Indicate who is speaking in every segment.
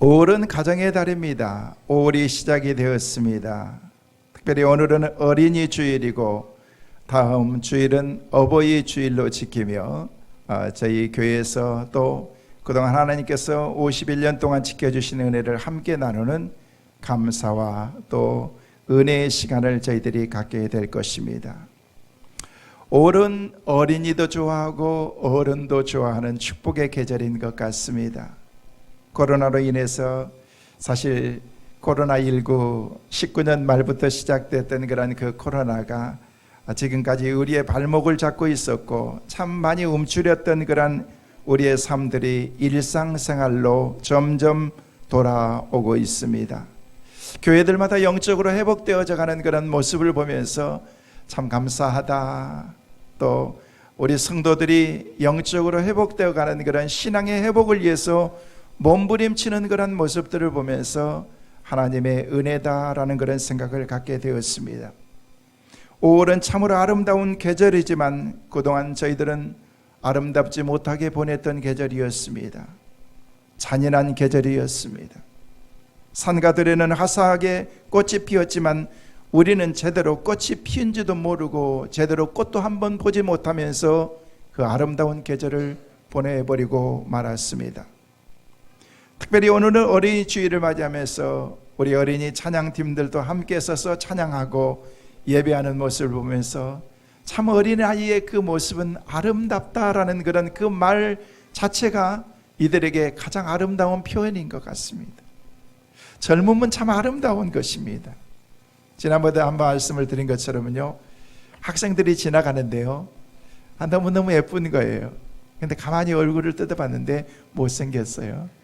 Speaker 1: 5월은 가정의 달입니다. 5월이 시작이 되었습니다. 특별히 오늘은 어린이 주일이고 다음 주일은 어버이 주일로 지키며 저희 교회에서 또 그동안 하나님께서 51년 동안 지켜주신 은혜를 함께 나누는 감사와 또 은혜의 시간을 저희들이 갖게 될 것입니다. 5월은 어린이도 좋아하고 어른도 좋아하는 축복의 계절인 것 같습니다. 코로나로 인해서 사실 코로나19 19년 말부터 시작됐던 그런 그 코로나가 지금까지 우리의 발목을 잡고 있었고 참 많이 움츠렸던 그런 우리의 삶들이 일상생활로 점점 돌아오고 있습니다. 교회들마다 영적으로 회복되어져 가는 그런 모습을 보면서 참 감사하다. 또 우리 성도들이 영적으로 회복되어 가는 그런 신앙의 회복을 위해서 몸부림치는 그런 모습들을 보면서 하나님의 은혜다라는 그런 생각을 갖게 되었습니다. 5월은 참으로 아름다운 계절이지만 그동안 저희들은 아름답지 못하게 보냈던 계절이었습니다. 잔인한 계절이었습니다. 산가들에는 화사하게 꽃이 피었지만 우리는 제대로 꽃이 피은지도 모르고 제대로 꽃도 한번 보지 못하면서 그 아름다운 계절을 보내버리고 말았습니다. 특별히 오늘은 어린이 주일을 맞이하면서 우리 어린이 찬양팀들도 함께 서서 찬양하고 예배하는 모습을 보면서 참 어린아이의 그 모습은 아름답다라는 그런 그 말 자체가 이들에게 가장 아름다운 표현인 것 같습니다. 젊음은 참 아름다운 것입니다. 지난번에 한번 말씀을 드린 것처럼요, 학생들이 지나가는데요, 너무너무 예쁜 거예요. 근데 가만히 얼굴을 뜯어봤는데 못생겼어요.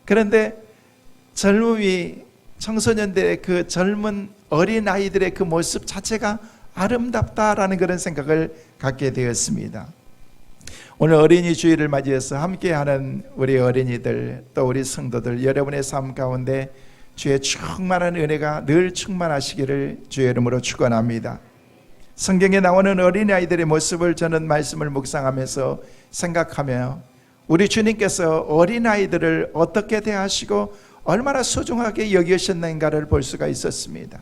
Speaker 1: 그런데 젊음이 청소년들의 그 젊은 어린아이들의 그 모습 자체가 아름답다라는 그런 생각을 갖게 되었습니다. 오늘 어린이 주일을 맞이해서 함께하는 우리 어린이들 또 우리 성도들 여러분의 삶 가운데 주의 충만한 은혜가 늘 충만하시기를 주의 이름으로 축원합니다. 성경에 나오는 어린아이들의 모습을 저는 말씀을 묵상하면서 생각하며 우리 주님께서 어린아이들을 어떻게 대하시고 얼마나 소중하게 여기셨는가를 볼 수가 있었습니다.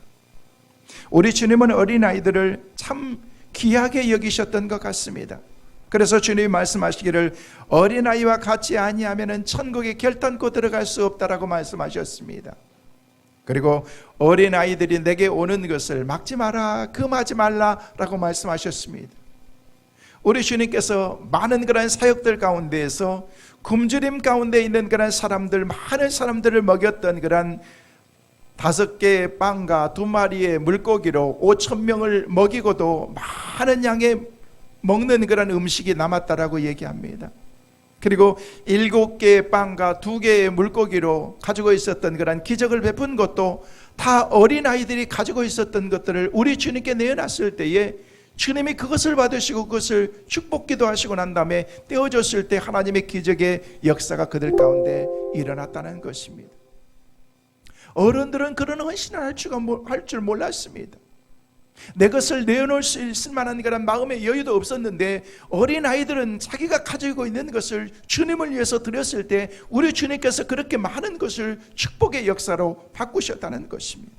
Speaker 1: 우리 주님은 어린아이들을 참 귀하게 여기셨던 것 같습니다. 그래서 주님이 말씀하시기를 어린아이와 같이 아니하면 천국에 결단코 들어갈 수 없다라고 말씀하셨습니다. 그리고 어린아이들이 내게 오는 것을 막지 마라, 금하지 말라라고 말씀하셨습니다. 우리 주님께서 많은 그런 사역들 가운데에서 굶주림 가운데 있는 그런 사람들, 많은 사람들을 먹였던 그런 5개의 빵과 2마리의 물고기로 5,000명을 먹이고도 많은 양의 먹는 그런 음식이 남았다라고 얘기합니다. 그리고 7개의 빵과 2개의 물고기로 가지고 있었던 그런 기적을 베푼 것도 다 어린아이들이 가지고 있었던 것들을 우리 주님께 내어놨을 때에 주님이 그것을 받으시고 그것을 축복기도 하시고 난 다음에 떼어줬을 때 하나님의 기적의 역사가 그들 가운데 일어났다는 것입니다. 어른들은 그런 헌신을 할 줄 몰랐습니다. 내 것을 내어놓을 수 있을 만한 그런 마음의 여유도 없었는데 어린아이들은 자기가 가지고 있는 것을 주님을 위해서 드렸을 때 우리 주님께서 그렇게 많은 것을 축복의 역사로 바꾸셨다는 것입니다.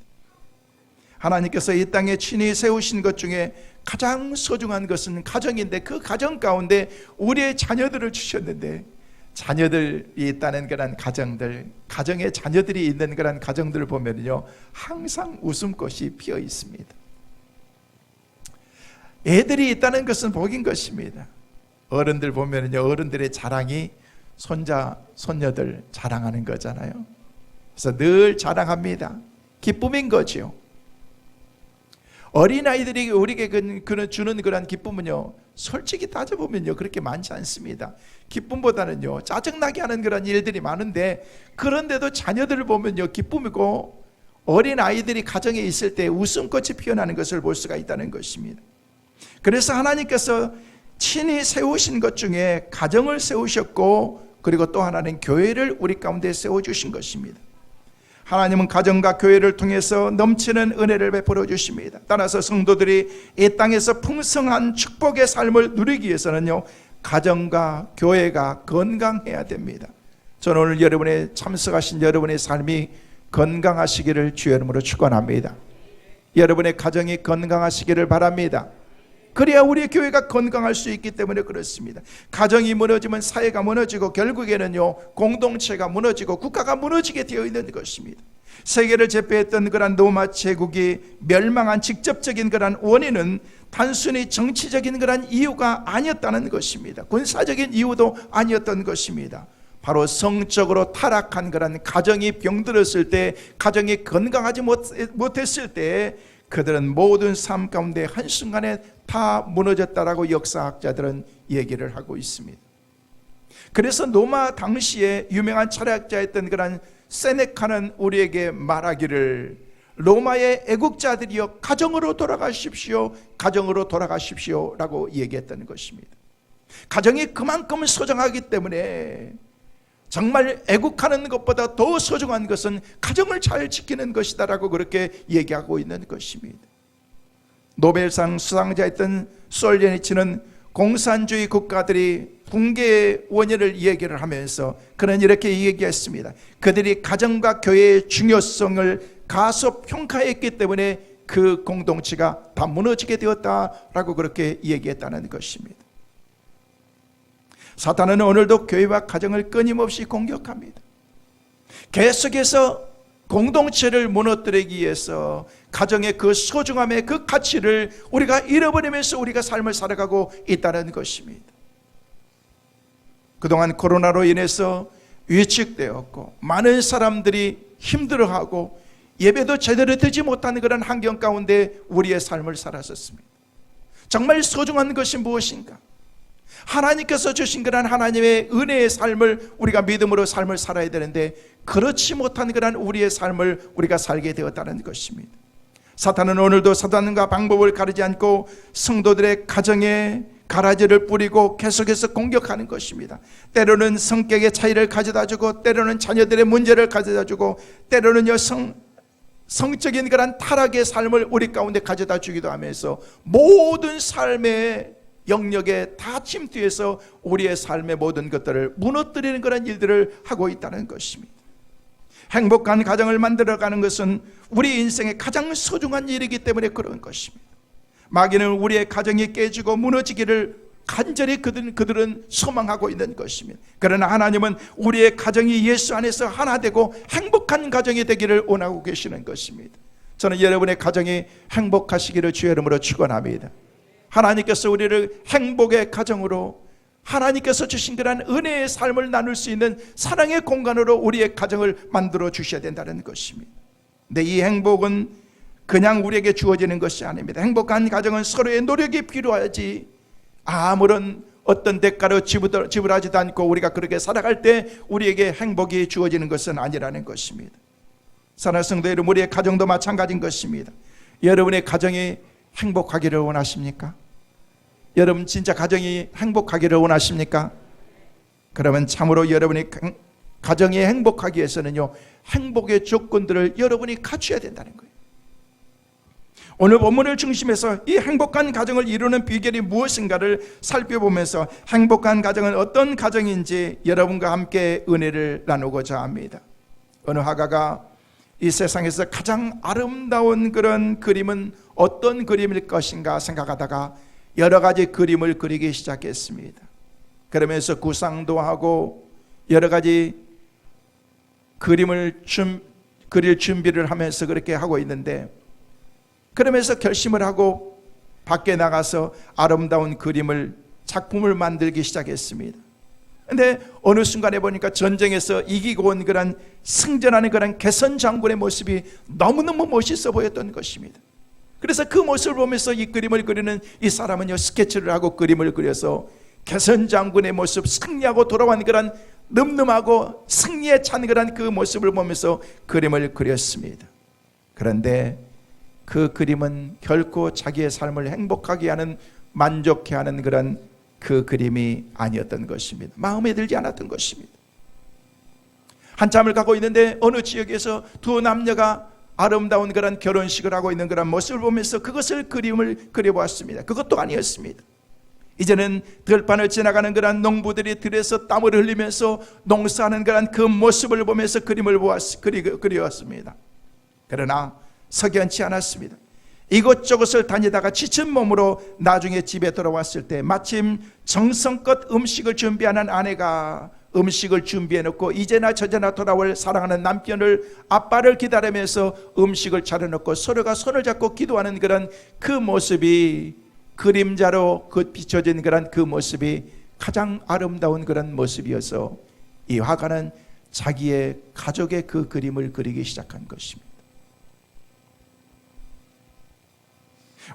Speaker 1: 하나님께서 이 땅에 친히 세우신 것 중에 가장 소중한 것은 가정인데 그 가정 가운데 우리의 자녀들을 주셨는데 자녀들이 있다는 그런 가정들, 가정에 자녀들이 있는 그런 가정들을 보면요 항상 웃음꽃이 피어 있습니다. 애들이 있다는 것은 복인 것입니다. 어른들 보면요 어른들의 자랑이 손자, 손녀들 자랑하는 거잖아요. 그래서 늘 자랑합니다. 기쁨인 거죠. 어린아이들이 우리에게 주는 그런 기쁨은요 솔직히 따져보면요 그렇게 많지 않습니다. 기쁨보다는요 짜증나게 하는 그런 일들이 많은데 그런데도 자녀들을 보면요 기쁨이고 어린아이들이 가정에 있을 때 웃음꽃이 피어나는 것을 볼 수가 있다는 것입니다. 그래서 하나님께서 친히 세우신 것 중에 가정을 세우셨고 그리고 또 하나는 교회를 우리 가운데 세워주신 것입니다. 하나님은 가정과 교회를 통해서 넘치는 은혜를 베풀어 주십니다. 따라서 성도들이 이 땅에서 풍성한 축복의 삶을 누리기 위해서는요 가정과 교회가 건강해야 됩니다. 저는 오늘 여러분의 참석하신 여러분의 삶이 건강하시기를 주의 이름으로 축원합니다. 여러분의 가정이 건강하시기를 바랍니다. 그래야 우리 교회가 건강할 수 있기 때문에 그렇습니다. 가정이 무너지면 사회가 무너지고 결국에는요 공동체가 무너지고 국가가 무너지게 되어 있는 것입니다. 세계를 제패했던 그런 로마 제국이 멸망한 직접적인 그런 원인은 단순히 정치적인 그런 이유가 아니었다는 것입니다. 군사적인 이유도 아니었던 것입니다. 바로 성적으로 타락한 그런 가정이 병들었을 때, 가정이 건강하지 못했을 때 그들은 모든 삶 가운데 한순간에 다 무너졌다라고 역사학자들은 얘기를 하고 있습니다. 그래서 로마 당시에 유명한 철학자였던 그런 세네카는 우리에게 말하기를 로마의 애국자들이여 가정으로 돌아가십시오, 가정으로 돌아가십시오 라고 얘기했던 것입니다. 가정이 그만큼 소중하기 때문에 정말 애국하는 것보다 더 소중한 것은 가정을 잘 지키는 것이다 라고 그렇게 얘기하고 있는 것입니다. 노벨상 수상자였던 솔제니츠는 공산주의 국가들이 붕괴의 원인을 얘기를 하면서 그는 이렇게 얘기했습니다. 그들이 가정과 교회의 중요성을 가소평가했기 때문에 그 공동체가 다 무너지게 되었다라고 그렇게 얘기했다는 것입니다. 사탄은 오늘도 교회와 가정을 끊임없이 공격합니다. 계속해서 공동체를 무너뜨리기 위해서 가정의 그 소중함의 그 가치를 우리가 잃어버리면서 우리가 삶을 살아가고 있다는 것입니다. 그동안 코로나로 인해서 위축되었고 많은 사람들이 힘들어하고 예배도 제대로 되지 못하는 그런 환경 가운데 우리의 삶을 살았었습니다. 정말 소중한 것이 무엇인가? 하나님께서 주신 그런 하나님의 은혜의 삶을 우리가 믿음으로 삶을 살아야 되는데 그렇지 못한 그런 우리의 삶을 우리가 살게 되었다는 것입니다. 사탄은 오늘도 사단과 방법을 가리지 않고 성도들의 가정에 가라지를 뿌리고 계속해서 공격하는 것입니다. 때로는 성격의 차이를 가져다주고 때로는 자녀들의 문제를 가져다주고 때로는 성적인 그런 타락의 삶을 우리 가운데 가져다 주기도 하면서 모든 삶의 영역에 다 침투해서 우리의 삶의 모든 것들을 무너뜨리는 그런 일들을 하고 있다는 것입니다. 행복한 가정을 만들어가는 것은 우리 인생의 가장 소중한 일이기 때문에 그런 것입니다. 마귀는 우리의 가정이 깨지고 무너지기를 간절히 그들은 소망하고 있는 것입니다. 그러나 하나님은 우리의 가정이 예수 안에서 하나 되고 행복한 가정이 되기를 원하고 계시는 것입니다. 저는 여러분의 가정이 행복하시기를 주의 이름으로 축원합니다. 하나님께서 우리를 행복의 가정으로 하나님께서 주신 그런 은혜의 삶을 나눌 수 있는 사랑의 공간으로 우리의 가정을 만들어 주셔야 된다는 것입니다. 근데 이 행복은 그냥 우리에게 주어지는 것이 아닙니다. 행복한 가정은 서로의 노력이 필요하지 아무런 어떤 대가로 지불하지도 않고 우리가 그렇게 살아갈 때 우리에게 행복이 주어지는 것은 아니라는 것입니다. 사랑하는 성도 여러분, 우리의 가정도 마찬가지인 것입니다. 여러분의 가정이 행복하기를 원하십니까? 여러분 진짜 가정이 행복하기를 원하십니까? 그러면 참으로 여러분이 가정이 행복하기 위해서는요 행복의 조건들을 여러분이 갖춰야 된다는 거예요. 오늘 본문을 중심해서 이 행복한 가정을 이루는 비결이 무엇인가를 살펴보면서 행복한 가정은 어떤 가정인지 여러분과 함께 은혜를 나누고자 합니다. 어느 화가가 이 세상에서 가장 아름다운 그런 그림은 어떤 그림일 것인가 생각하다가 여러 가지 그림을 그리기 시작했습니다. 그러면서 구상도 하고 여러 가지 그림을 그릴 준비를 하면서 그렇게 하고 있는데 그러면서 결심을 하고 밖에 나가서 아름다운 그림을 작품을 만들기 시작했습니다. 그런데 어느 순간에 보니까 전쟁에서 이기고 온 그런 승전하는 그런 개선 장군의 모습이 너무너무 멋있어 보였던 것입니다. 그래서 그 모습을 보면서 이 그림을 그리는 이 사람은요 스케치를 하고 그림을 그려서 개선 장군의 모습, 승리하고 돌아온 그런 늠름하고 승리에 찬 그런 그 모습을 보면서 그림을 그렸습니다. 그런데 그 그림은 결코 자기의 삶을 행복하게 하는, 만족해 하는 그런 그 그림이 아니었던 것입니다. 마음에 들지 않았던 것입니다. 한참을 가고 있는데 어느 지역에서 두 남녀가 아름다운 그런 결혼식을 하고 있는 그런 모습을 보면서 그것을 그림을 그려보았습니다. 그것도 아니었습니다. 이제는 들판을 지나가는 그런 농부들이 들에서 땀을 흘리면서 농사하는 그런 그 모습을 보면서 그림을 그리웠습니다. 그러나 석연치 않았습니다. 이곳저곳을 다니다가 지친 몸으로 나중에 집에 돌아왔을 때 마침 정성껏 음식을 준비하는 아내가 음식을 준비해놓고 이제나 저제나 돌아올 사랑하는 남편을, 아빠를 기다리면서 음식을 차려놓고 서로가 손을 잡고 기도하는 그런 그 모습이, 그림자로 비춰진 그런 그 모습이 가장 아름다운 그런 모습이어서 이 화가는 자기의 가족의 그 그림을 그리기 시작한 것입니다.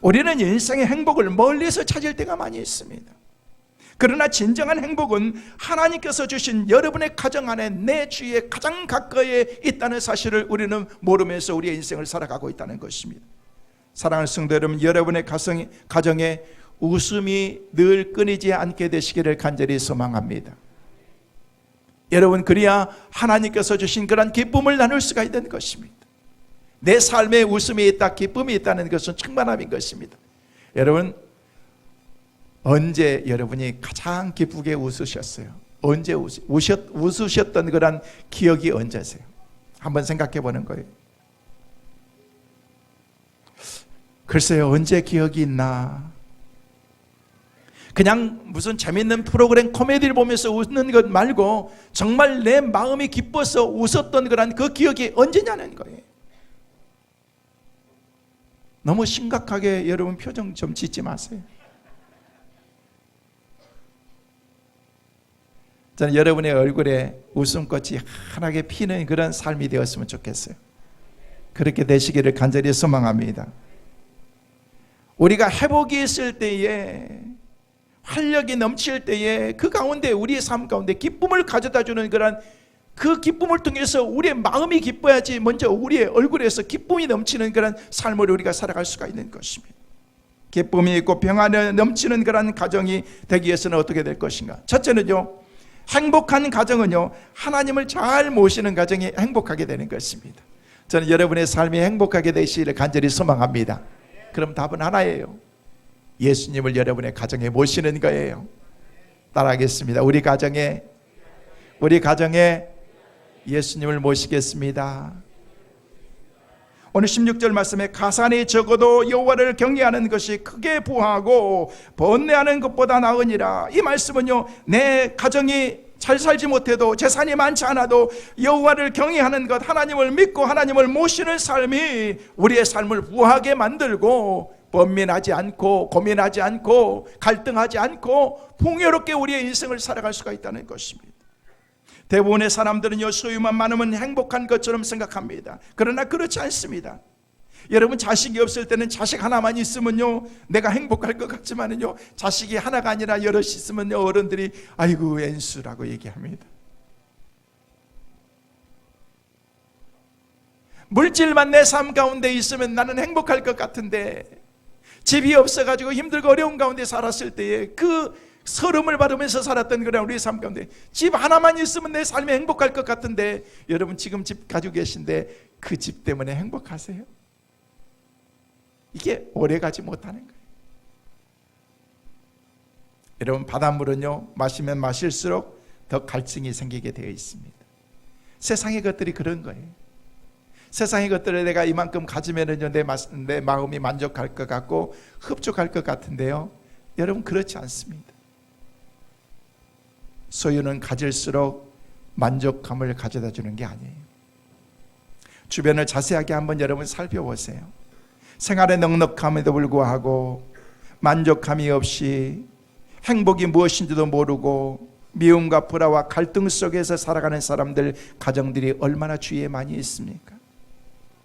Speaker 1: 우리는 인생의 행복을 멀리서 찾을 때가 많이 있습니다. 그러나 진정한 행복은 하나님께서 주신 여러분의 가정 안에, 내 주위에 가장 가까이에 있다는 사실을 우리는 모르면서 우리의 인생을 살아가고 있다는 것입니다. 사랑하는 성도 여러분, 여러분의 가정에 웃음이 늘 끊이지 않게 되시기를 간절히 소망합니다. 여러분, 그래야 하나님께서 주신 그런 기쁨을 나눌 수가 있는 것입니다. 내 삶에 웃음이 있다, 기쁨이 있다는 것은 충만함인 것입니다. 여러분, 언제 여러분이 가장 기쁘게 웃으셨어요? 언제 웃으셨던 그런 기억이 언제세요? 한번 생각해 보는 거예요. 글쎄요, 언제 기억이 있나? 그냥 무슨 재밌는 프로그램 코미디를 보면서 웃는 것 말고 정말 내 마음이 기뻐서 웃었던 그런 그 기억이 언제냐는 거예요. 너무 심각하게 여러분 표정 좀 짓지 마세요. 저는 여러분의 얼굴에 웃음꽃이 환하게 피는 그런 삶이 되었으면 좋겠어요. 그렇게 되시기를 간절히 소망합니다. 우리가 회복이 있을 때에, 활력이 넘칠 때에 그 가운데, 우리의 삶 가운데 기쁨을 가져다주는 그런 그 기쁨을 통해서 우리의 마음이 기뻐야지 먼저 우리의 얼굴에서 기쁨이 넘치는 그런 삶을 우리가 살아갈 수가 있는 것입니다. 기쁨이 있고 평안이 넘치는 그런 가정이 되기 위해서는 어떻게 될 것인가? 첫째는요, 행복한 가정은요, 하나님을 잘 모시는 가정이 행복하게 되는 것입니다. 저는 여러분의 삶이 행복하게 되시기를 간절히 소망합니다. 그럼 답은 하나예요. 예수님을 여러분의 가정에 모시는 거예요. 따라하겠습니다. 우리 가정에 예수님을 모시겠습니다. 오늘 16절 말씀에 가산이 적어도 여호와를 경외하는 것이 크게 부하고 번뇌하는 것보다 나으니라. 이 말씀은요, 내 가정이 잘 살지 못해도, 재산이 많지 않아도 여호와를 경외하는 것, 하나님을 믿고 하나님을 모시는 삶이 우리의 삶을 부하게 만들고 번민하지 않고 고민하지 않고 갈등하지 않고 풍요롭게 우리의 인생을 살아갈 수가 있다는 것입니다. 대부분의 사람들은요, 소유만 많으면 행복한 것처럼 생각합니다. 그러나 그렇지 않습니다. 여러분, 자식이 없을 때는 자식 하나만 있으면요, 내가 행복할 것 같지만은요, 자식이 하나가 아니라 여럿이 있으면요, 어른들이 아이고 엔수라고 얘기합니다. 물질만 내 삶 가운데 있으면 나는 행복할 것 같은데, 집이 없어가지고 힘들고 어려운 가운데 살았을 때에 그 서름을 받으면서 살았던 그런 우리 삶 가운데 집 하나만 있으면 내 삶이 행복할 것 같은데, 여러분 지금 집 가지고 계신데 그 집 때문에 행복하세요? 이게 오래가지 못하는 거예요. 여러분, 바닷물은요, 마시면 마실수록 더 갈증이 생기게 되어 있습니다. 세상의 것들이 그런 거예요. 세상의 것들을 내가 이만큼 가지면은요, 내 마음이 만족할 것 같고 흡족할 것 같은데요, 여러분 그렇지 않습니다. 소유는 가질수록 만족감을 가져다 주는 게 아니에요. 주변을 자세하게 한번 여러분 살펴보세요. 생활의 넉넉함에도 불구하고 만족함이 없이 행복이 무엇인지도 모르고 미움과 불화와 갈등 속에서 살아가는 사람들, 가정들이 얼마나 주위에 많이 있습니까?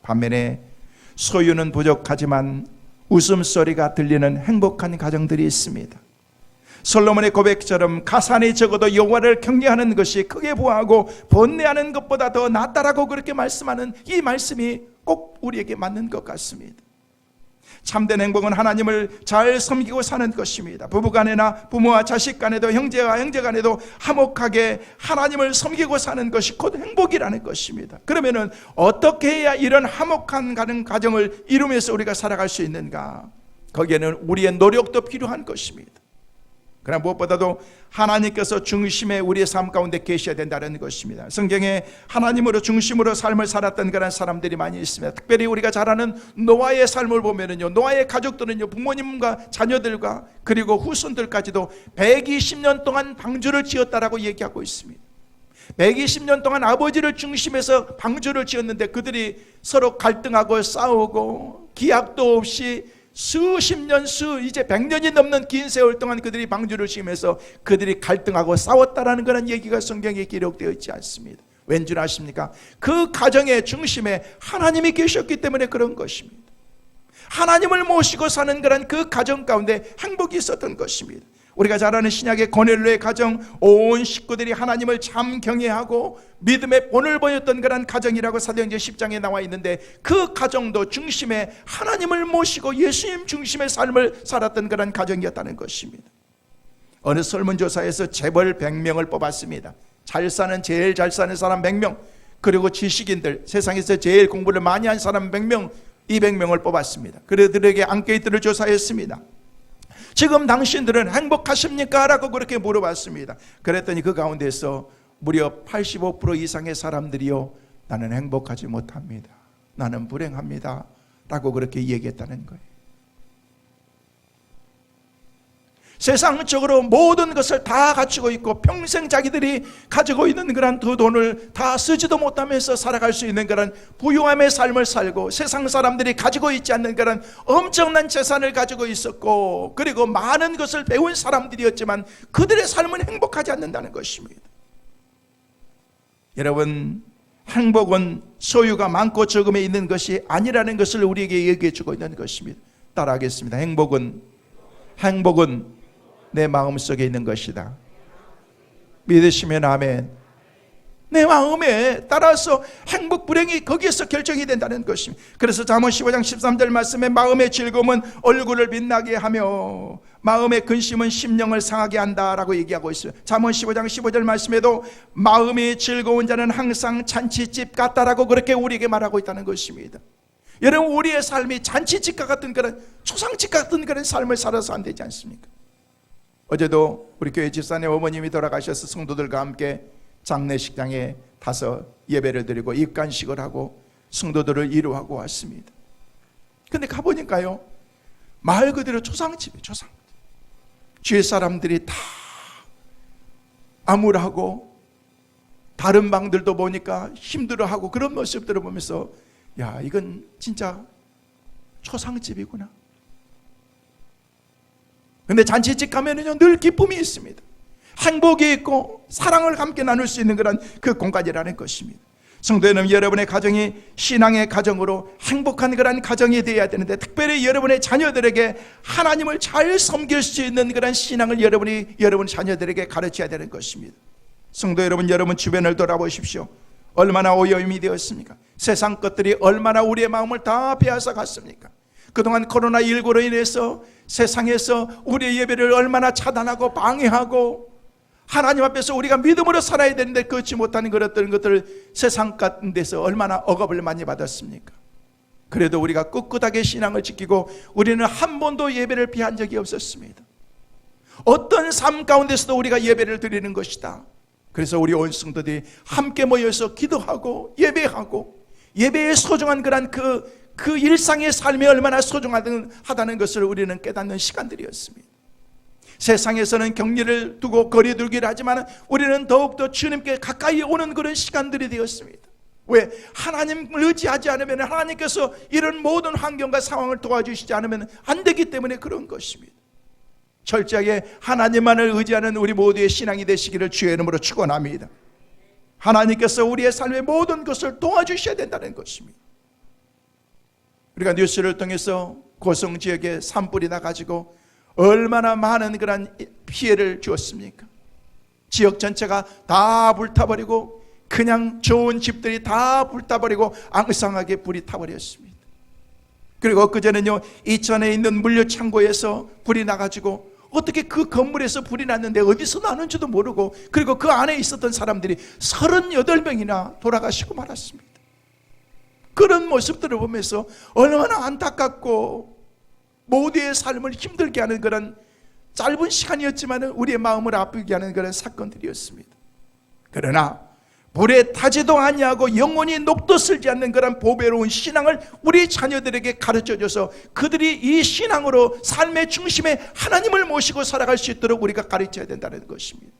Speaker 1: 반면에 소유는 부족하지만 웃음소리가 들리는 행복한 가정들이 있습니다. 솔로몬의 고백처럼 가산이 적어도 여호와를 경외하는 것이 크게 부하고 번뇌하는 것보다 더 낫다라고 그렇게 말씀하는 이 말씀이 꼭 우리에게 맞는 것 같습니다. 참된 행복은 하나님을 잘 섬기고 사는 것입니다. 부부간에나 부모와 자식 간에도, 형제와 형제 간에도 화목하게 하나님을 섬기고 사는 것이 곧 행복이라는 것입니다. 그러면은 어떻게 해야 이런 화목한 가정을 이루면서 우리가 살아갈 수 있는가? 거기에는 우리의 노력도 필요한 것입니다. 그러나 무엇보다도 하나님께서 중심에 우리의 삶 가운데 계셔야 된다는 것입니다. 성경에 하나님으로 중심으로 삶을 살았던 그런 사람들이 많이 있습니다. 특별히 우리가 잘 아는 노아의 삶을 보면은요, 노아의 가족들은요, 부모님과 자녀들과 그리고 후손들까지도 120년 동안 방주를 지었다라고 얘기하고 있습니다. 120년 동안 아버지를 중심해서 방주를 지었는데 그들이 서로 갈등하고 싸우고 기약도 없이 수십 년, 이제 100년이 넘는 긴 세월 동안 그들이 방주를 지으면서 그들이 갈등하고 싸웠다라는 그런 얘기가 성경에 기록되어 있지 않습니다. 왠 줄 아십니까? 그 가정의 중심에 하나님이 계셨기 때문에 그런 것입니다. 하나님을 모시고 사는 그런 그 가정 가운데 행복이 있었던 것입니다. 우리가 잘 아는 신약의 고넬료의 가정, 온 식구들이 하나님을 참 경외하고 믿음의 본을 보였던 그런 가정이라고 사도행전 10장에 나와 있는데, 그 가정도 중심에 하나님을 모시고 예수님 중심의 삶을 살았던 그런 가정이었다는 것입니다. 어느 설문조사에서 재벌 100명을 뽑았습니다. 제일 잘 사는 사람 100명, 그리고 지식인들, 세상에서 제일 공부를 많이 한 사람 100명, 200명을 뽑았습니다. 그들에게 앙케이트를 조사했습니다. 지금 당신들은 행복하십니까? 라고 그렇게 물어봤습니다. 그랬더니 그 가운데서 무려 85% 이상의 사람들이요, 나는 행복하지 못합니다, 나는 불행합니다 라고 그렇게 얘기했다는 거예요. 세상적으로 모든 것을 다 갖추고 있고 평생 자기들이 가지고 있는 그런 그 돈을 다 쓰지도 못하면서 살아갈 수 있는 그런 부유함의 삶을 살고, 세상 사람들이 가지고 있지 않는 그런 엄청난 재산을 가지고 있었고, 그리고 많은 것을 배운 사람들이었지만 그들의 삶은 행복하지 않는다는 것입니다. 여러분, 행복은 소유가 많고 적음에 있는 것이 아니라는 것을 우리에게 얘기해 주고 있는 것입니다. 따라하겠습니다. 행복은 내 마음속에 있는 것이다. 믿으시면 아멘. 내 마음에 따라서 행복 불행이 거기에서 결정이 된다는 것입니다. 그래서 잠언 15장 13절 말씀에 마음의 즐거움은 얼굴을 빛나게 하며 마음의 근심은 심령을 상하게 한다라고 얘기하고 있어요. 잠언 15장 15절 말씀에도 마음이 즐거운 자는 항상 잔치집 같다라고 그렇게 우리에게 말하고 있다는 것입니다. 여러분, 우리의 삶이 잔치집과 같은 그런 초상집 같은 그런 삶을 살아서 안 되지 않습니까? 어제도 우리 교회 집사님 어머님이 돌아가셔서 성도들과 함께 장례식장에 가서 예배를 드리고 입간식을 하고 성도들을 위로하고 왔습니다. 근데 가보니까요, 말 그대로 초상집이에요. 초상. 주위 사람들이 다 암울하고 다른 방들도 보니까 힘들어하고 그런 모습들을 보면서, 야, 이건 진짜 초상집이구나. 근데 잔치집 가면은요, 늘 기쁨이 있습니다. 행복이 있고 사랑을 함께 나눌 수 있는 그런 그 공간이라는 것입니다. 성도 여러분, 여러분의 가정이 신앙의 가정으로 행복한 그런 가정이 되어야 되는데, 특별히 여러분의 자녀들에게 하나님을 잘 섬길 수 있는 그런 신앙을 여러분 자녀들에게 가르쳐야 되는 것입니다. 성도 여러분, 여러분 주변을 돌아보십시오. 얼마나 오염이 되었습니까? 세상 것들이 얼마나 우리의 마음을 다 빼앗아 갔습니까? 그동안 코로나19로 인해서 세상에서 우리의 예배를 얼마나 차단하고 방해하고, 하나님 앞에서 우리가 믿음으로 살아야 되는데 그렇지 못하는 그런 것들을 세상 같은 데서 얼마나 억압을 많이 받았습니까? 그래도 우리가 꿋꿋하게 신앙을 지키고 우리는 한 번도 예배를 피한 적이 없었습니다. 어떤 삶 가운데서도 우리가 예배를 드리는 것이다. 그래서 우리 온 성도들이 함께 모여서 기도하고 예배하고, 예배의 소중한 그런 그 일상의 삶이 얼마나 소중하다는 것을 우리는 깨닫는 시간들이었습니다. 세상에서는 격리를 두고 거리두기를 하지만 우리는 더욱더 주님께 가까이 오는 그런 시간들이 되었습니다. 왜? 하나님을 의지하지 않으면, 하나님께서 이런 모든 환경과 상황을 도와주시지 않으면 안 되기 때문에 그런 것입니다. 철저하게 하나님만을 의지하는 우리 모두의 신앙이 되시기를 주의 이름으로 축원합니다. 하나님께서 우리의 삶의 모든 것을 도와주셔야 된다는 것입니다. 우리가 뉴스를 통해서 고성 지역에 산불이 나가지고 얼마나 많은 그런 피해를 주었습니까? 지역 전체가 다 불타버리고, 그냥 좋은 집들이 다 불타버리고 앙상하게 불이 타버렸습니다. 그리고 엊그제는요, 이천에 있는 물류창고에서 불이 나가지고 어떻게 그 건물에서 불이 났는데 어디서 나는지도 모르고, 그리고 그 안에 있었던 사람들이 38명이나 돌아가시고 말았습니다. 그런 모습들을 보면서 얼마나 안타깝고 모두의 삶을 힘들게 하는 그런 짧은 시간이었지만 우리의 마음을 아프게 하는 그런 사건들이었습니다. 그러나 불에 타지도 아니하고 영원히 녹도 슬지 않는 그런 보배로운 신앙을 우리 자녀들에게 가르쳐줘서 그들이 이 신앙으로 삶의 중심에 하나님을 모시고 살아갈 수 있도록 우리가 가르쳐야 된다는 것입니다.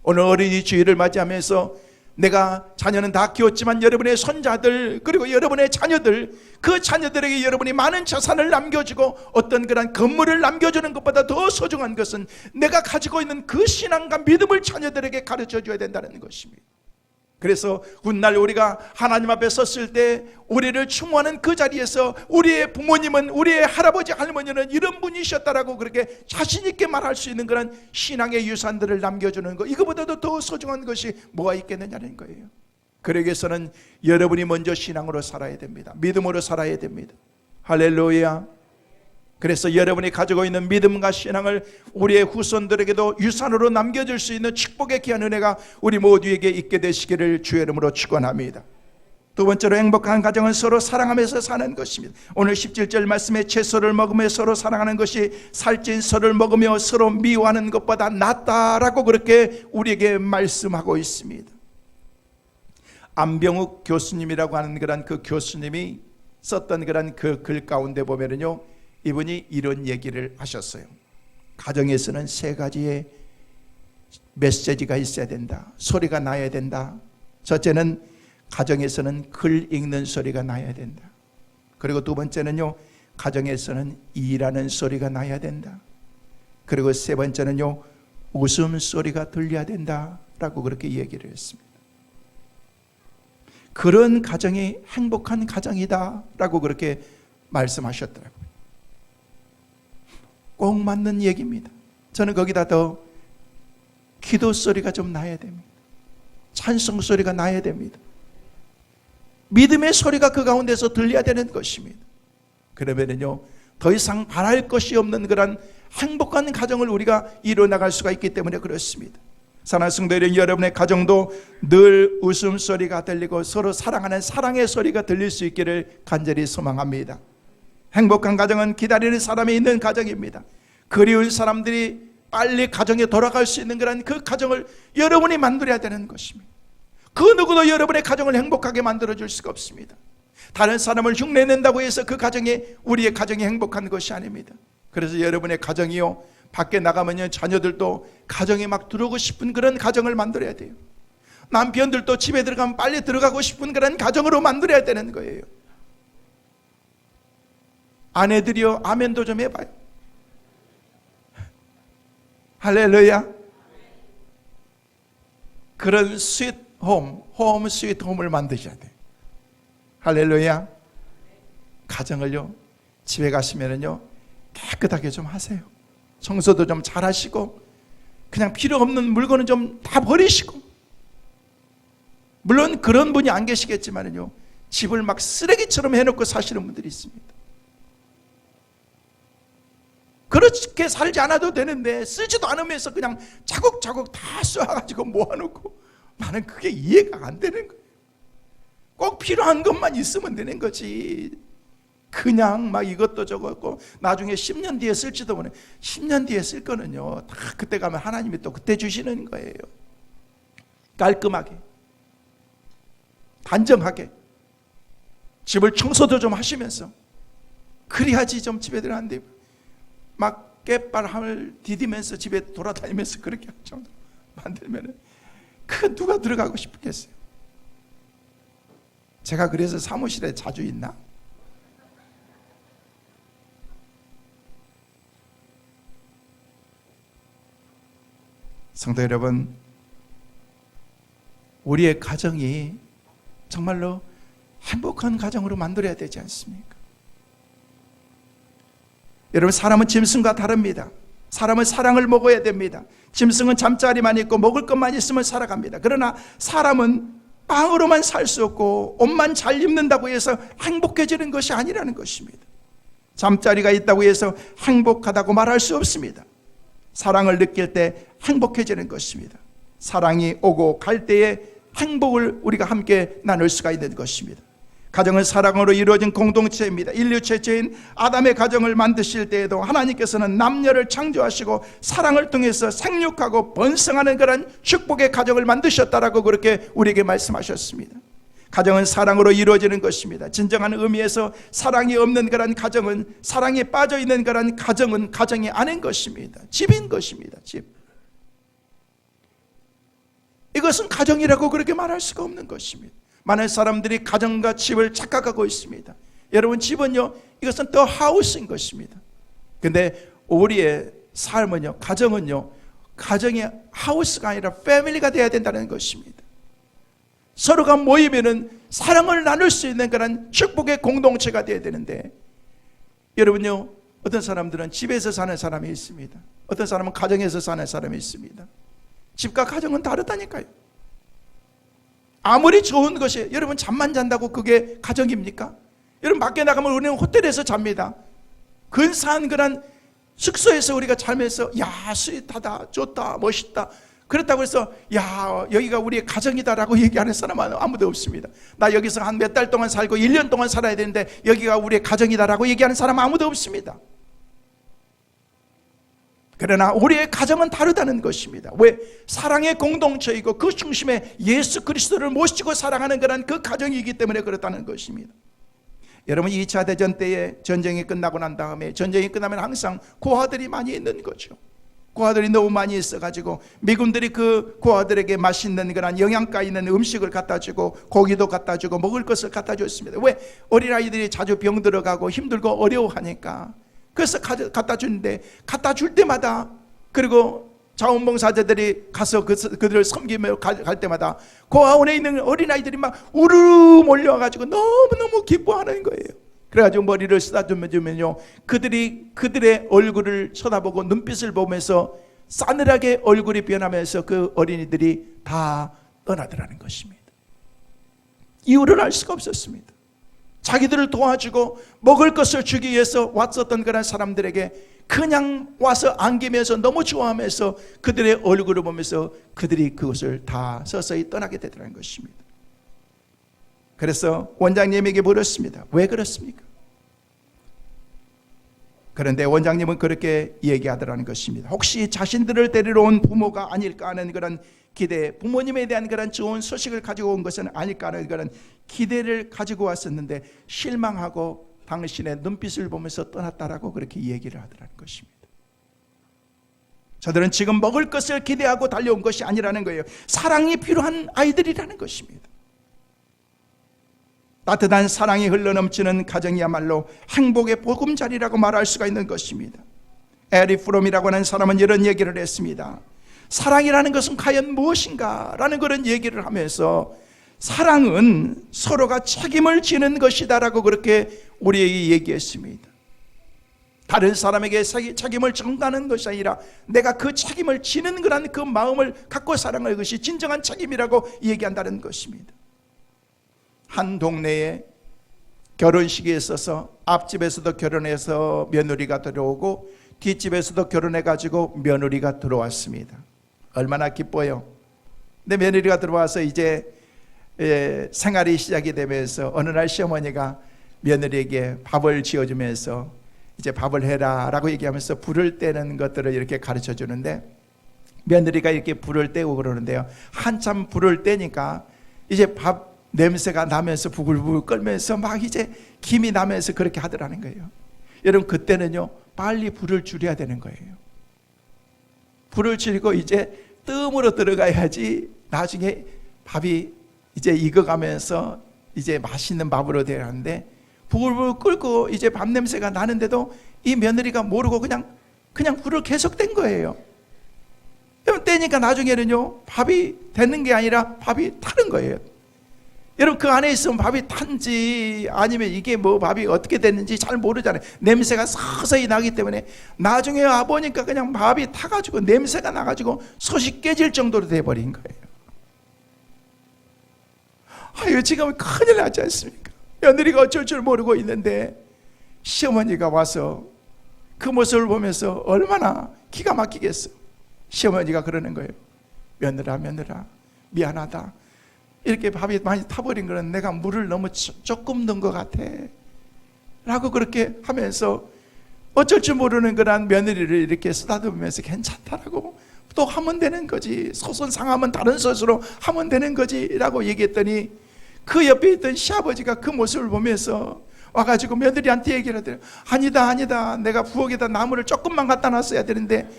Speaker 1: 오늘 어린이 주일을 맞이하면서 내가 자녀는 다 키웠지만 여러분의 손자들 그리고 여러분의 자녀들, 그 자녀들에게 여러분이 많은 자산을 남겨주고 어떤 그런 건물을 남겨주는 것보다 더 소중한 것은 내가 가지고 있는 그 신앙과 믿음을 자녀들에게 가르쳐줘야 된다는 것입니다. 그래서 훗날 우리가 하나님 앞에 섰을 때 우리를 추모하는 그 자리에서 우리의 부모님은, 우리의 할아버지 할머니는 이런 분이셨다라고 그렇게 자신 있게 말할 수 있는 그런 신앙의 유산들을 남겨주는 것, 이거보다도 더 소중한 것이 뭐가 있겠느냐는 거예요. 그러기 위해서는 여러분이 먼저 신앙으로 살아야 됩니다. 믿음으로 살아야 됩니다. 할렐루야. 그래서 여러분이 가지고 있는 믿음과 신앙을 우리의 후손들에게도 유산으로 남겨줄 수 있는 축복의 귀한 은혜가 우리 모두에게 있게 되시기를 주의 이름으로 축원합니다. 두 번째로 행복한 가정은 서로 사랑하면서 사는 것입니다. 오늘 17절 말씀에 채소를 먹으며 서로 사랑하는 것이 살찐 썰을 먹으며 서로 미워하는 것보다 낫다라고 그렇게 우리에게 말씀하고 있습니다. 안병욱 교수님이라고 하는 그런 그 교수님이 썼던 그런 그 글 가운데 보면은요, 이분이 이런 얘기를 하셨어요. 가정에서는 세 가지의 메시지가 있어야 된다. 소리가 나야 된다. 첫째는 가정에서는 글 읽는 소리가 나야 된다. 그리고 두 번째는요, 가정에서는 일하는 소리가 나야 된다. 그리고 세 번째는요, 웃음소리가 들려야 된다라고 그렇게 얘기를 했습니다. 그런 가정이 행복한 가정이다라고 그렇게 말씀하셨더라고요. 꼭 맞는 얘기입니다. 저는 거기다 더 기도 소리가 좀 나야 됩니다. 찬송 소리가 나야 됩니다. 믿음의 소리가 그 가운데서 들려야 되는 것입니다. 그러면은요, 더 이상 바랄 것이 없는 그런 행복한 가정을 우리가 이뤄나갈 수가 있기 때문에 그렇습니다. 사랑하는 성도 여러분, 여러분의 가정도 늘 웃음소리가 들리고 서로 사랑하는 사랑의 소리가 들릴 수 있기를 간절히 소망합니다. 행복한 가정은 기다리는 사람이 있는 가정입니다. 그리운 사람들이 빨리 가정에 돌아갈 수 있는 그런 그 가정을 여러분이 만들어야 되는 것입니다. 그 누구도 여러분의 가정을 행복하게 만들어줄 수가 없습니다. 다른 사람을 흉내낸다고 해서 그 가정이, 우리의 가정이 행복한 것이 아닙니다. 그래서 여러분의 가정이요, 밖에 나가면 자녀들도 가정에 막 들어오고 싶은 그런 가정을 만들어야 돼요. 남편들도 집에 들어가면 빨리 들어가고 싶은 그런 가정으로 만들어야 되는 거예요. 아내들이요, 아멘도 좀 해봐요. 할렐루야. 그런 스윗 홈 스윗 홈을 만드셔야 돼요. 할렐루야. 가정을요, 집에 가시면은요, 깨끗하게 좀 하세요. 청소도 좀 잘 하시고, 그냥 필요 없는 물건은 좀 다 버리시고. 물론 그런 분이 안 계시겠지만은요, 집을 막 쓰레기처럼 해놓고 사시는 분들이 있습니다. 그렇게 살지 않아도 되는데 쓰지도 않으면서 그냥 자국자국 다 쏘아가지고 모아놓고, 나는 그게 이해가 안 되는 거예요. 꼭 필요한 것만 있으면 되는 거지, 그냥 막 이것도 저것고 나중에 10년 뒤에 쓸지도 모르네. 10년 뒤에 쓸 거는요, 다 그때 가면 하나님이 또 그때 주시는 거예요. 깔끔하게, 단정하게 집을 청소도 좀 하시면서, 그래야지 좀 집에 들어가는데 막 깨발함을 디디면서 집에 돌아다니면서 그렇게 좀 만들면은 그 누가 들어가고 싶겠어요? 제가 그래서 사무실에 자주 있나? 성도 여러분, 우리의 가정이 정말로 행복한 가정으로 만들어야 되지 않습니까? 여러분, 사람은 짐승과 다릅니다. 사람은 사랑을 먹어야 됩니다. 짐승은 잠자리만 있고 먹을 것만 있으면 살아갑니다. 그러나 사람은 빵으로만 살 수 없고 옷만 잘 입는다고 해서 행복해지는 것이 아니라는 것입니다. 잠자리가 있다고 해서 행복하다고 말할 수 없습니다. 사랑을 느낄 때 행복해지는 것입니다. 사랑이 오고 갈 때에 행복을 우리가 함께 나눌 수가 있는 것입니다. 가정은 사랑으로 이루어진 공동체입니다. 인류 최초인 아담의 가정을 만드실 때에도 하나님께서는 남녀를 창조하시고 사랑을 통해서 생육하고 번성하는 그런 축복의 가정을 만드셨다라고 그렇게 우리에게 말씀하셨습니다. 가정은 사랑으로 이루어지는 것입니다. 진정한 의미에서 사랑이 없는 그런 가정은, 사랑에 빠져있는 그런 가정은 가정이 아닌 것입니다. 집인 것입니다. 집. 이것은 가정이라고 그렇게 말할 수가 없는 것입니다. 많은 사람들이 가정과 집을 착각하고 있습니다. 여러분, 집은요, 이것은 더 하우스인 것입니다. 근데 우리의 삶은요, 가정은요, 가정의 하우스가 아니라 패밀리가 되어야 된다는 것입니다. 서로가 모이면은 사랑을 나눌 수 있는 그런 축복의 공동체가 되어야 되는데, 여러분요, 어떤 사람들은 집에서 사는 사람이 있습니다. 어떤 사람은 가정에서 사는 사람이 있습니다. 집과 가정은 다르다니까요. 아무리 좋은 것이, 여러분 잠만 잔다고 그게 가정입니까? 여러분 밖에 나가면 우리는 호텔에서 잡니다. 근사한 그런 숙소에서 우리가 살면서 야, 스윗하다, 좋다, 멋있다, 그렇다고 해서 야, 여기가 우리의 가정이다라고 얘기하는 사람은 아무도 없습니다. 나 여기서 한 몇 달 동안 살고 1년 동안 살아야 되는데 여기가 우리의 가정이다라고 얘기하는 사람은 아무도 없습니다. 그러나 우리의 가정은 다르다는 것입니다. 왜? 사랑의 공동체이고 그 중심에 예수 그리스도를 모시고 사랑하는 그런 그 가정이기 때문에 그렇다는 것입니다. 여러분, 2차 대전 때에 전쟁이 끝나고 난 다음에, 전쟁이 끝나면 항상 고아들이 많이 있는 거죠. 고아들이 너무 많이 있어가지고 미군들이 그 고아들에게 맛있는 그런 영양가 있는 음식을 갖다 주고 고기도 갖다 주고 먹을 것을 갖다 줬습니다. 왜? 어린아이들이 자주 병 들어가고 힘들고 어려워하니까. 그래서 갖다 주는데, 갖다 줄 때마다, 그리고 자원봉사자들이 가서 그들을 섬기며 갈 때마다 고아원에 있는 어린아이들이 막 우르르 몰려와가지고 너무너무 기뻐하는 거예요. 그래가지고 머리를 쓰다듬어주면요, 그들의 얼굴을 쳐다보고 눈빛을 보면서 싸늘하게 얼굴이 변하면서 그 어린이들이 다 떠나더라는 것입니다. 이유를 알 수가 없었습니다. 자기들을 도와주고 먹을 것을 주기 위해서 왔었던 그런 사람들에게 그냥 와서 안기면서 너무 좋아하면서 그들의 얼굴을 보면서 그들이 그것을 다 서서히 떠나게 되더라는 것입니다. 그래서 원장님에게 물었습니다. 왜 그렇습니까? 그런데 원장님은 그렇게 얘기하더라는 것입니다. 혹시 자신들을 데리러 온 부모가 아닐까 하는 그런 기대, 부모님에 대한 그런 좋은 소식을 가지고 온 것은 아닐까 하는 그런 기대를 가지고 왔었는데 실망하고 당신의 눈빛을 보면서 떠났다라고 그렇게 얘기를 하더라는 것입니다. 저들은 지금 먹을 것을 기대하고 달려온 것이 아니라는 거예요. 사랑이 필요한 아이들이라는 것입니다. 따뜻한 사랑이 흘러넘치는 가정이야말로 행복의 보금자리라고 말할 수가 있는 것입니다. 에리 프롬이라고 하는 사람은 이런 얘기를 했습니다. 사랑이라는 것은 과연 무엇인가? 라는 그런 얘기를 하면서 사랑은 서로가 책임을 지는 것이다 라고 그렇게 우리에게 얘기했습니다. 다른 사람에게 책임을 전가하는 것이 아니라 내가 그 책임을 지는 그런 그 마음을 갖고 사랑하는 것이 진정한 책임이라고 얘기한다는 것입니다. 한 동네에 결혼식이 있어서 앞집에서도 결혼해서 며느리가 들어오고 뒷집에서도 결혼해가지고 며느리가 들어왔습니다. 얼마나 기뻐요. 근데 며느리가 들어와서 이제 생활이 시작이 되면서 어느 날 시어머니가 며느리에게 밥을 지어주면서 이제 밥을 해라 라고 얘기하면서 불을 떼는 것들을 이렇게 가르쳐 주는데, 며느리가 이렇게 불을 떼고 그러는데요, 한참 불을 떼니까 이제 밥 냄새가 나면서 부글부글 끓면서 막 이제 김이 나면서 그렇게 하더라는 거예요. 여러분, 그때는요 빨리 불을 줄여야 되는 거예요. 불을 줄이고 이제 뜸으로 들어가야지 나중에 밥이 이제 익어가면서 이제 맛있는 밥으로 되는데, 부글부글 끓고 이제 밥 냄새가 나는데도 이 며느리가 모르고 그냥 불을 계속 뗀 거예요. 여러분, 떼니까 나중에는요 밥이 되는 게 아니라 밥이 타는 거예요. 여러분, 그 안에 있으면 밥이 탄지 아니면 이게 뭐 밥이 어떻게 됐는지 잘 모르잖아요. 냄새가 서서히 나기 때문에 나중에 와보니까 그냥 밥이 타가지고 냄새가 나가지고 솥이 깨질 정도로 돼버린 거예요. 아유, 지금 큰일 나지 않습니까? 며느리가 어쩔 줄 모르고 있는데 시어머니가 와서 그 모습을 보면서 얼마나 기가 막히겠어. 시어머니가 그러는 거예요. 며느라 미안하다. 이렇게 밥이 많이 타버린 거는 내가 물을 너무 조금 넣은 것 같아 라고 그렇게 하면서 어쩔 줄 모르는 그런 며느리를 이렇게 쓰다듬으면서 괜찮다라고, 또 하면 되는 거지, 솥은 상하면 다른 솥으로 하면 되는 거지 라고 얘기했더니, 그 옆에 있던 시아버지가 그 모습을 보면서 와가지고 며느리한테 얘기를 하더래요. 아니다, 내가 부엌에다 나무를 조금만 갖다 놨어야 되는데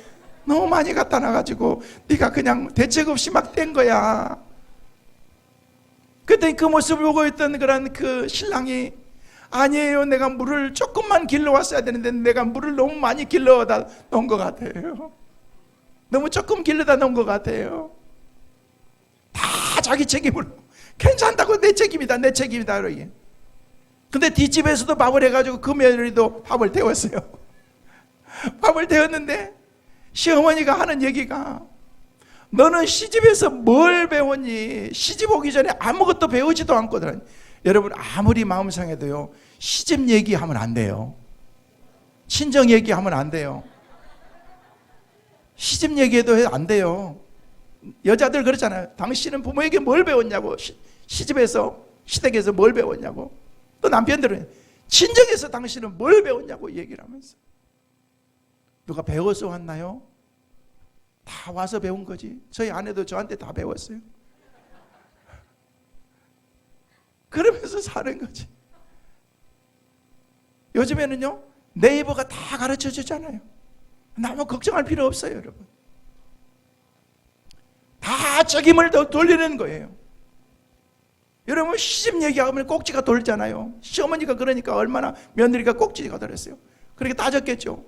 Speaker 1: 너무 많이 갖다 놔가지고 네가 그냥 대책 없이 막 뗀 거야. 그때 그 모습을 보고 있던 그런 그 신랑이, 아니에요, 내가 물을 조금만 길러왔어야 되는데 내가 물을 너무 많이 길러다 놓은 것 같아요. 너무 조금 길러다 놓은 것 같아요. 다 자기 책임으로, 괜찮다고, 내 책임이다 그러게. 근데 뒷집에서도 밥을 해가지고 그 며느리도 밥을 데웠어요. 밥을 데웠는데 시어머니가 하는 얘기가, 너는 시집에서 뭘 배웠니? 시집 오기 전에 아무것도 배우지도 않거든. 여러분, 아무리 마음 상해도요, 시집 얘기하면 안 돼요. 친정 얘기하면 안 돼요. 시집 얘기해도 안 돼요. 여자들 그렇잖아요. 당신은 부모에게 뭘 배웠냐고, 시집에서, 시댁에서 뭘 배웠냐고. 또 남편들은 친정에서 당신은 뭘 배웠냐고 얘기를 하면서, 누가 배워서 왔나요? 다 와서 배운 거지. 저희 아내도 저한테 다 배웠어요. 그러면서 사는 거지. 요즘에는요, 네이버가 다 가르쳐 주잖아요. 너무 걱정할 필요 없어요, 여러분. 다 책임을 돌리는 거예요. 여러분, 시집 얘기하면 꼭지가 돌잖아요. 시어머니가 그러니까 얼마나 며느리가 꼭지가 돌았어요. 그렇게 따졌겠죠.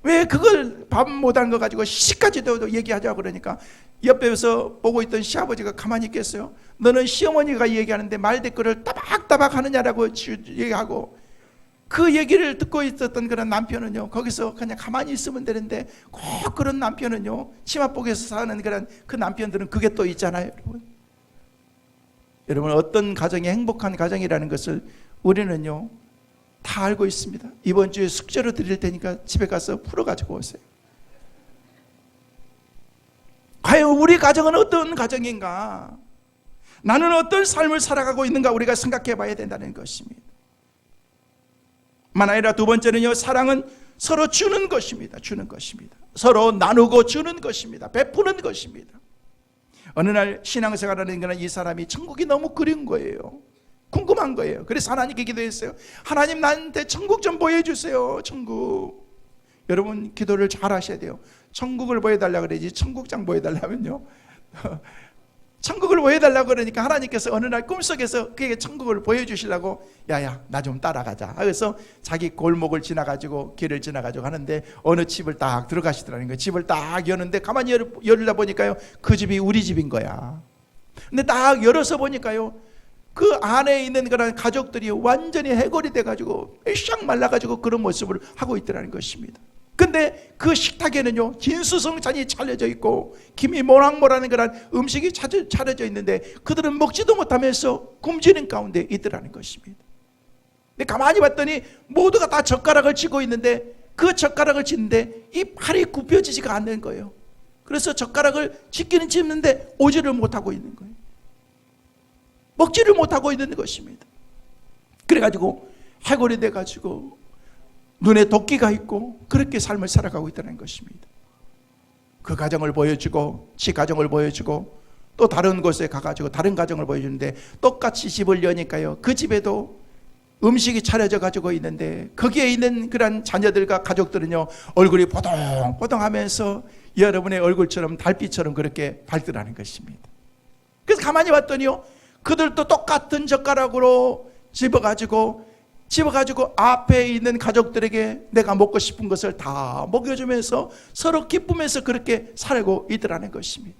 Speaker 1: 왜 그걸 밥 못한 거 가지고 시집까지도 얘기하자 그러니까, 옆에서 보고 있던 시아버지가 가만히 있겠어요? 너는 시어머니가 얘기하는데 말대꾸를 따박따박 하느냐라고 얘기하고, 그 얘기를 듣고 있었던 그런 남편은요, 거기서 그냥 가만히 있으면 되는데, 꼭 그런 남편은요, 치맛복에서 사는 그런 그 남편들은 그게 또 있잖아요, 여러분. 여러분, 어떤 가정이 행복한 가정이라는 것을 우리는요 다 알고 있습니다. 이번 주에 숙제로 드릴 테니까 집에 가서 풀어가지고 오세요. 과연 우리 가정은 어떤 가정인가? 나는 어떤 삶을 살아가고 있는가 우리가 생각해 봐야 된다는 것입니다. 만 아니라 두 번째는요, 사랑은 서로 주는 것입니다. 주는 것입니다. 서로 나누고 주는 것입니다. 베푸는 것입니다. 어느 날 신앙생활하는 그런 이 사람이 천국이 너무 그리운 거예요. 궁금한 거예요. 그래서 하나님께 기도했어요. 하나님, 나한테 천국 좀 보여주세요. 천국. 여러분, 기도를 잘 하셔야 돼요. 천국을 보여달라고 그러지 천국장 보여달라면요, 천국을 보여달라고 그러니까 하나님께서 어느 날 꿈속에서 그에게 천국을 보여주시려고, 야야 나 좀 따라가자. 그래서 자기 골목을 지나가지고, 길을 지나가지고 하는데 어느 집을 딱 들어가시더라는 거예요. 집을 딱 여는데 가만히 열다 보니까요, 그 집이 우리 집인 거야. 근데 딱 열어서 보니까요, 그 안에 있는 그런 가족들이 완전히 해골이 돼가지고 쫙 말라가지고 그런 모습을 하고 있더라는 것입니다. 근데 그 식탁에는요, 진수성찬이 차려져 있고 김이 모락모락한 그런 음식이 차려져 있는데 그들은 먹지도 못하면서 굶주린 가운데 있더라는 것입니다. 근데 가만히 봤더니 모두가 다 젓가락을 쥐고 있는데, 그 젓가락을 쥐는데 이 팔이 굽혀지지가 않는 거예요. 그래서 젓가락을 쥐기는 짚는데 오지를 못하고 있는 거예요. 먹지를 못하고 있는 것입니다. 그래가지고 해골이 돼가지고 눈에 도끼가 있고 그렇게 삶을 살아가고 있다는 것입니다. 그 가정을 보여주고, 지 가정을 보여주고, 또 다른 곳에 가가지고 다른 가정을 보여주는데, 똑같이 집을 여니까요, 그 집에도 음식이 차려져 가지고 있는데 거기에 있는 그런 자녀들과 가족들은요, 얼굴이 보동보동하면서 여러분의 얼굴처럼 달빛처럼 그렇게 밝더라는 것입니다. 그래서 가만히 봤더니요, 그들도 똑같은 젓가락으로 집어가지고 앞에 있는 가족들에게 내가 먹고 싶은 것을 다 먹여주면서 서로 기쁘면서 그렇게 살고 있더라는 것입니다.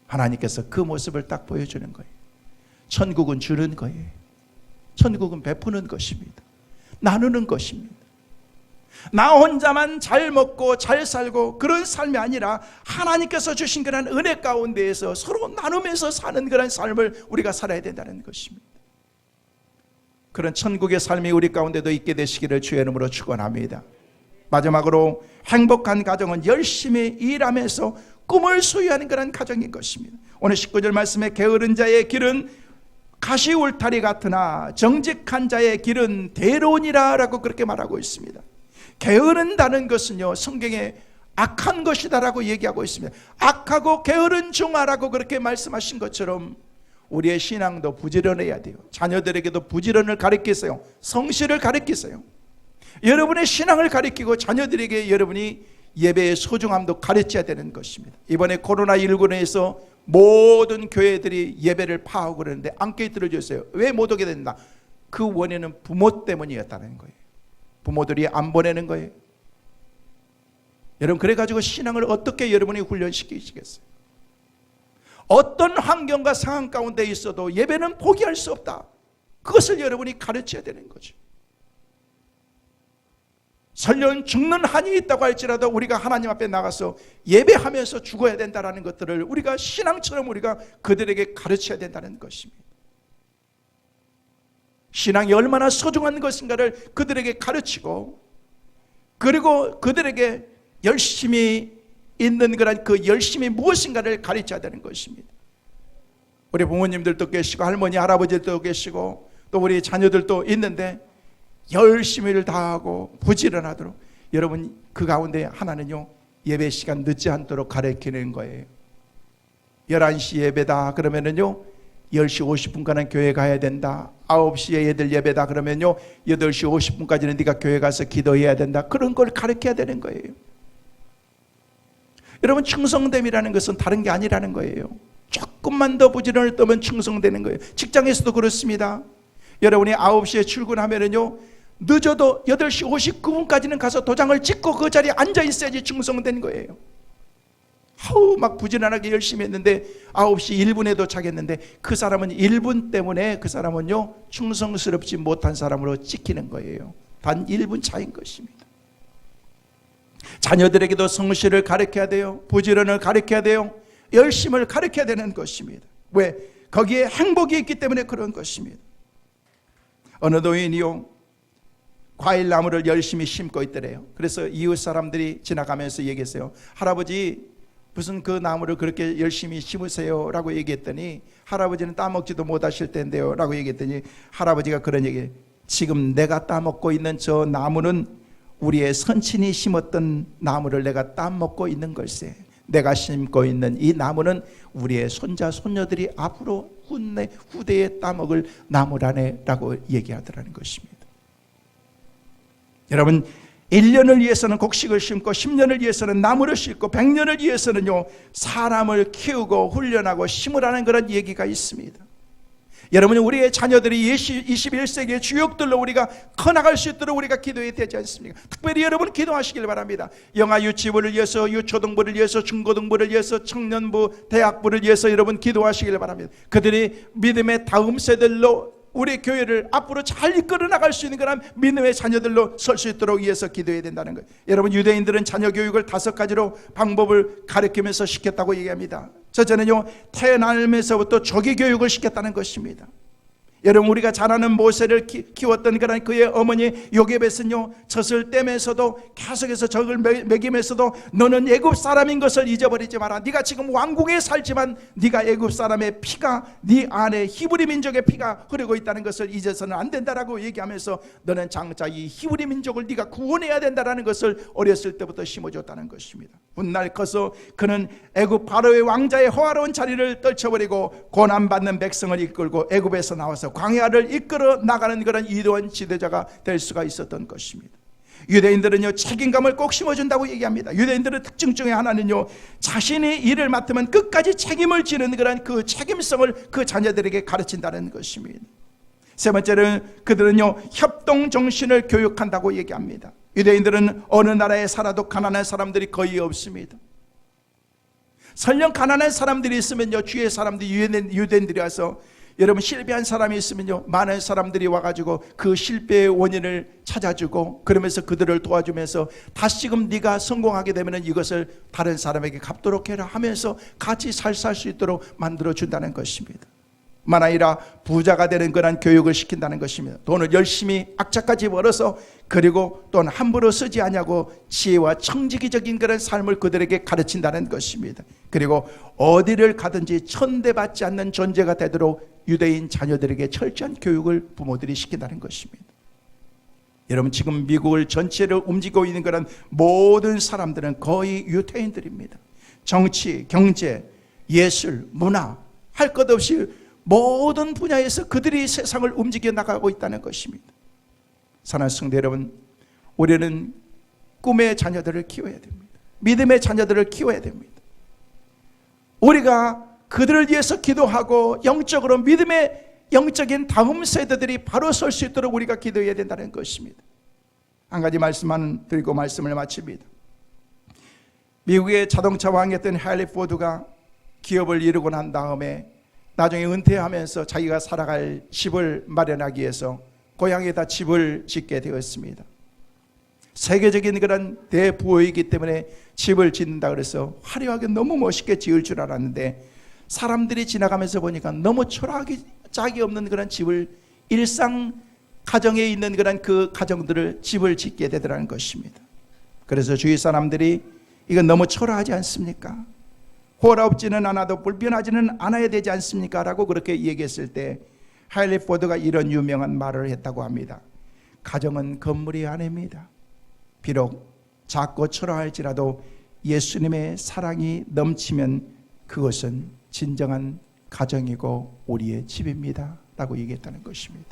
Speaker 1: 하나님께서 그 모습을 딱 보여주는 거예요. 천국은 주는 거예요. 천국은 베푸는 것입니다. 나누는 것입니다. 나 혼자만 잘 먹고 잘 살고 그런 삶이 아니라 하나님께서 주신 그런 은혜 가운데에서 서로 나누면서 사는 그런 삶을 우리가 살아야 된다는 것입니다. 그런 천국의 삶이 우리 가운데도 있게 되시기를 주의 이름으로 축원합니다. 마지막으로, 행복한 가정은 열심히 일하면서 꿈을 소유하는 그런 가정인 것입니다. 오늘 19절 말씀에 게으른 자의 길은 가시 울타리 같으나 정직한 자의 길은 대로니라 라고 그렇게 말하고 있습니다. 게으른다는 것은요, 성경에 악한 것이다라고 얘기하고 있습니다. 악하고 게으른 종아라고 그렇게 말씀하신 것처럼 우리의 신앙도 부지런해야 돼요. 자녀들에게도 부지런을 가르치세요. 성실을 가르치세요. 여러분의 신앙을 가르치고 자녀들에게 여러분이 예배의 소중함도 가르쳐야 되는 것입니다. 이번에 코로나19로 해서 모든 교회들이 예배를 파하고 그러는데 안깨 들어줬어요. 왜 못 오게 된다? 그 원인은 부모 때문이었다는 거예요. 부모들이 안 보내는 거예요. 여러분, 그래가지고 신앙을 어떻게 여러분이 훈련시키시겠어요? 어떤 환경과 상황 가운데 있어도 예배는 포기할 수 없다. 그것을 여러분이 가르쳐야 되는 거죠. 설령 죽는 한이 있다고 할지라도 우리가 하나님 앞에 나가서 예배하면서 죽어야 된다는 것들을 우리가 신앙처럼 우리가 그들에게 가르쳐야 된다는 것입니다. 신앙이 얼마나 소중한 것인가를 그들에게 가르치고, 그리고 그들에게 열심히 있는 그런 그 열심이 무엇인가를 가르쳐야 되는 것입니다. 우리 부모님들도 계시고 할머니 할아버지들도 계시고 또 우리 자녀들도 있는데 열심히를 다하고 부지런하도록, 여러분 그 가운데 하나는요, 예배 시간 늦지 않도록 가르치는 거예요. 11시 예배다 그러면은요 10시 50분까지는 교회 가야 된다. 9시에 애들 예배다 그러면요 8시 50분까지는 네가 교회 가서 기도해야 된다. 그런 걸 가르쳐야 되는 거예요. 여러분, 충성됨이라는 것은 다른 게 아니라는 거예요. 조금만 더 부지런을 떠면 충성되는 거예요. 직장에서도 그렇습니다. 여러분이 9시에 출근하면은요 늦어도 8시 59분까지는 가서 도장을 찍고 그 자리에 앉아 있어야지 충성된 거예요. 막 부지런하게 열심히 했는데 9시 1분에도 자겠는데 그 사람은 1분 때문에 그 사람은요 충성스럽지 못한 사람으로 찍히는 거예요. 단 1분 차이인 것입니다. 자녀들에게도 성실을 가르쳐야 돼요. 부지런을 가르쳐야 돼요. 열심을 가르쳐야 되는 것입니다. 왜? 거기에 행복이 있기 때문에 그런 것입니다. 어느 노인이요 과일나무를 열심히 심고 있더래요. 그래서 이웃 사람들이 지나가면서 얘기했어요. 할아버지 무슨 그 나무를 그렇게 열심히 심으세요? 라고 얘기했더니 할아버지는 따먹지도 못하실 텐데요 라고 얘기했더니 할아버지가 그런 얘기해요. 지금 내가 따먹고 있는 저 나무는 우리의 선친이 심었던 나무를 내가 따먹고 있는 걸세. 내가 심고 있는 이 나무는 우리의 손자 손녀들이 앞으로 후대에 따먹을 나무라네 라고 얘기하더라는 것입니다. 여러분, 1년을 위해서는 곡식을 심고 10년을 위해서는 나무를 심고 100년을 위해서는요 사람을 키우고 훈련하고 심으라는 그런 얘기가 있습니다. 여러분, 우리의 자녀들이 21세기의 주역들로 우리가 커나갈 수 있도록 우리가 기도해야 되지 않습니까? 특별히 여러분 기도하시길 바랍니다. 영아 유치부를 위해서, 유초등부를 위해서, 중고등부를 위해서, 청년부, 대학부를 위해서 여러분 기도하시길 바랍니다. 그들이 믿음의 다음 세대로 우리 교회를 앞으로 잘 이끌어 나갈 수 있는 그런 믿음의 자녀들로 설 수 있도록 위해서 기도해야 된다는 거예요. 여러분, 유대인들은 자녀 교육을 5가지로 방법을 가르치면서 시켰다고 얘기합니다. 첫째는요 태어나면서부터 조기 교육을 시켰다는 것입니다. 여러분, 우리가 잘 아는 모세를 키웠던 그런 그의 어머니 요게벳은요 젖을 떼면서도 계속해서 젖을 먹이면서도 너는 애굽 사람인 것을 잊어버리지 마라. 네가 지금 왕궁에 살지만 네가 애굽 사람의 피가 네 안에 히브리 민족의 피가 흐르고 있다는 것을 잊어서는 안 된다라고 얘기하면서 너는 장차 이 히브리 민족을 네가 구원해야 된다라는 것을 어렸을 때부터 심어줬다는 것입니다. 훗날 커서 그는 애굽 바로의 왕자의 호화로운 자리를 떨쳐버리고 고난받는 백성을 이끌고 애굽에서 나와서 광야를 이끌어 나가는 그런 이도한 지도자가 될 수가 있었던 것입니다. 유대인들은요 책임감을 꼭 심어준다고 얘기합니다. 유대인들의 특징 중에 하나는요 자신이 일을 맡으면 끝까지 책임을 지는 그런 그 책임성을 그 자녀들에게 가르친다는 것입니다. 세 번째는 그들은요 협동 정신을 교육한다고 얘기합니다. 유대인들은 어느 나라에 살아도 가난한 사람들이 거의 없습니다. 설령 가난한 사람들이 있으면요 주위의 사람들이 유대인들이 와서 여러분 실패한 사람이 있으면요 많은 사람들이 와가지고 그 실패의 원인을 찾아주고 그러면서 그들을 도와주면서 다시금 네가 성공하게 되면 이것을 다른 사람에게 갚도록 해라 하면서 같이 살 수 있도록 만들어준다는 것입니다. 만 아니라 부자가 되는 그런 교육을 시킨다는 것입니다. 돈을 열심히 악착같이 벌어서 그리고 돈 함부로 쓰지 않냐고 지혜와 청지기적인 그런 삶을 그들에게 가르친다는 것입니다. 그리고 어디를 가든지 천대받지 않는 존재가 되도록 유대인 자녀들에게 철저한 교육을 부모들이 시킨다는 것입니다. 여러분, 지금 미국을 전체를 움직이고 있는 그런 모든 사람들은 거의 유태인들입니다. 정치, 경제, 예술, 문화 할 것 없이 모든 분야에서 그들이 세상을 움직여 나가고 있다는 것입니다. 사랑하는 성도 여러분, 우리는 꿈의 자녀들을 키워야 됩니다. 믿음의 자녀들을 키워야 됩니다. 우리가 그들을 위해서 기도하고 영적으로 믿음의 영적인 다음 세대들이 바로 설 수 있도록 우리가 기도해야 된다는 것입니다. 한 가지 말씀만 드리고 말씀을 마칩니다. 미국의 자동차 왕이었던 헨리 포드가 기업을 이루고 난 다음에 나중에 은퇴하면서 자기가 살아갈 집을 마련하기 위해서 고향에다 집을 짓게 되었습니다. 세계적인 그런 대부호이기 때문에 집을 짓는다 그래서 화려하게 너무 멋있게 지을 줄 알았는데 사람들이 지나가면서 보니까 너무 초라하게 짝이 없는 그런 집을, 일상 가정에 있는 그런 그 가정들을 집을 짓게 되더라는 것입니다. 그래서 주위 사람들이 이건 너무 초라하지 않습니까? 호화롭지는 않아도 불편하지는 않아야 되지 않습니까? 라고 그렇게 얘기했을 때 헨리 포드가 이런 유명한 말을 했다고 합니다. 가정은 건물이 아닙니다. 비록 작고 초라할지라도 예수님의 사랑이 넘치면 그것은 진정한 가정이고 우리의 집입니다 라고 얘기했다는 것입니다.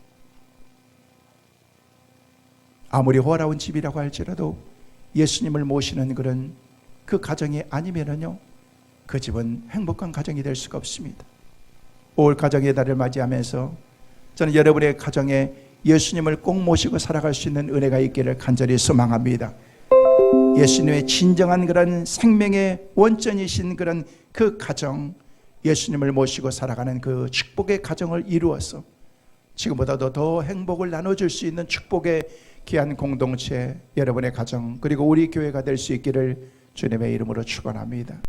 Speaker 1: 아무리 호화로운 집이라고 할지라도 예수님을 모시는 그런 그 가정이 아니면은요, 그 집은 행복한 가정이 될 수가 없습니다. 5월 가정의 달을 맞이하면서 저는 여러분의 가정에 예수님을 꼭 모시고 살아갈 수 있는 은혜가 있기를 간절히 소망합니다. 예수님의 진정한 그런 생명의 원천이신 그런 그 가정, 예수님을 모시고 살아가는 그 축복의 가정을 이루어서 지금보다도 더 행복을 나눠줄 수 있는 축복의 귀한 공동체, 여러분의 가정 그리고 우리 교회가 될 수 있기를 주님의 이름으로 축원합니다.